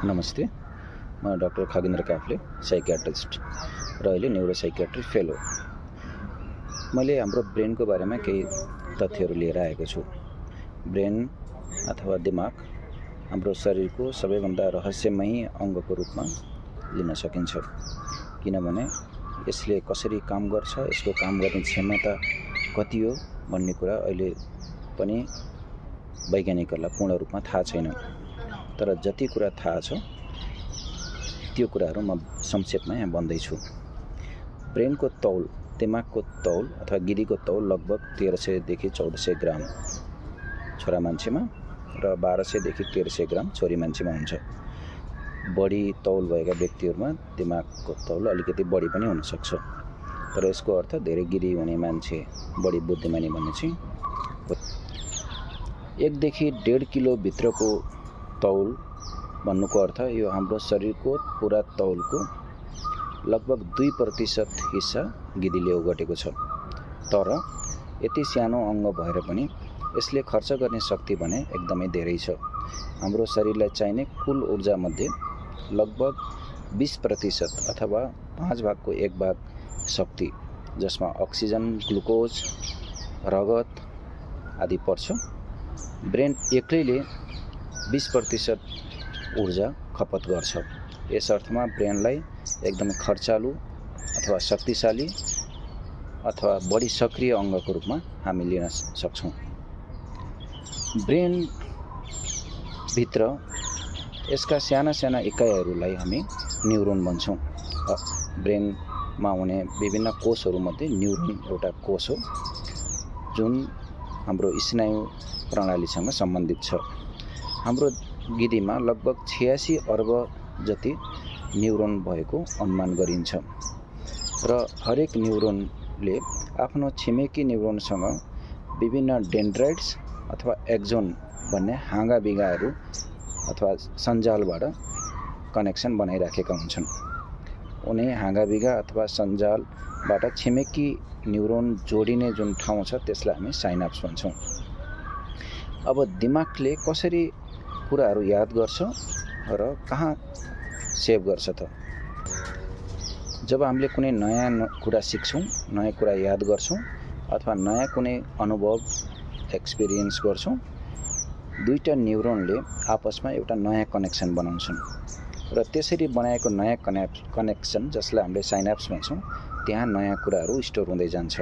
नमस्ते, म doctor Khagendra Kafle, psychiatrist र अहिले न्यूरोसाइकियाट्री फेलो। मैले हाम्रो ब्रेनको बारेमा केही तथ्यहरू लिएर आएको छु। ब्रेन अथवा दिमाग हाम्रो शरीरको सबैभन्दा रहस्यमयी अङ्गको रूपमा लिन सकिन्छ, किनभने यसले कसरी काम गर्छ, यसको काम गर्ने क्षमता कति हो भन्ने कुरा अहिले पनि वैज्ञानिकहरूलाई पूर्ण रूपमा थाहा छैन। तर जति कुरा थाहा छ त्यो कुराहरू म संक्षेपमा यहाँ भन्दैछु। ब्रेनको तौल, दिमागको तौल अथवा गिरीको तौल लगभग 1300 देखि 1400 ग्राम छोरा मान्छेमा र 1200 देखि 1300 ग्राम छोरी मान्छेमा हुन्छ। बढी तौल भएका व्यक्तिहरूमा दिमागको तौल अलिकति बढी पनि हुन सक्छ। तर यसको अर्थ धेरै गिरी हुने मान्छे बढी बुद्धिमानी भन्ने चाहिँ 1 देखि 1.5 किलो भित्रको तौल भन्नुको अर्थ यो हाम्रो शरीरको पुरा तौलको लगभग 2% हिस्सा गिरीले ओगटेको छ। तर यति सानो अङ्ग भएर पनि यसले खर्च गर्ने शक्ति भने एकदमै धेरै छ। हाम्रो शरीरलाई चाहिने कुल ऊर्जामध्ये लगभग 20% अथवा 5 भागको 1 भाग शक्ति, जसमा अक्सिजन, ग्लुकोज, रगत आदि पर्छ, ब्रेन एक्लैले 20% ऊर्जा खपत गर्छ। यस अर्थमा ब्रेनलाई एकदमै खर्चालु अथवा शक्तिशाली अथवा बढी सक्रिय अङ्गको रूपमा हामी लिन सक्छौँ। ब्रेन भित्र यसका साना साना इकाइहरूलाई हामी न्युरोन भन्छौँ। ब्रेनमा हुने विभिन्न कोषहरूमध्ये न्युरोन एउटा कोष हो, जुन हाम्रो स्नायु प्रणालीसँग सम्बन्धित छ। हाम्रो गिरीमा लगभग 86 अर्ब जति न्युरोन भएको अनुमान गरिन्छ र हरेक न्युरोनले आफ्नो छिमेकी न्युरोनसँग विभिन्न डेन्ड्राइट्स अथवा एक्जोन भन्ने हाँगाबिगाहरू अथवा सञ्जालबाट कनेक्सन बनाइराखेका हुन्छन्। उनी हाँगाबिगा अथवा सञ्जालबाट छिमेकी न्युरोन जोडिने जुन ठाउँ छ त्यसलाई हामी साइनाप्स भन्छौँ। अब दिमागले कसरी कुराहरू याद गर्छ र कहाँ सेभ गर्छ त? जब हामीले कुनै नयाँ कुरा सिक्छौँ, नयाँ कुरा याद गर्छौँ अथवा नयाँ कुनै अनुभव एक्सपिरियन्स गर्छौँ, दुईटा न्युरोनले आपसमा एउटा नयाँ कनेक्सन बनाउँछन् र त्यसरी बनाएको नयाँ कनेक्सन, जसलाई हामीले साइनाप्स भन्छौँ, त्यहाँ नयाँ कुराहरू स्टोर हुँदै जान्छ।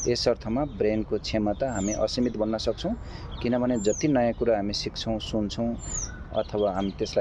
यस अर्थमा ब्रेनको क्षमता हामी असीमित भन्न सक्छौँ, किनभने जति नयाँ कुरा हामी सिक्छौँ, सुन्छौँ अथवा हामी त्यसलाई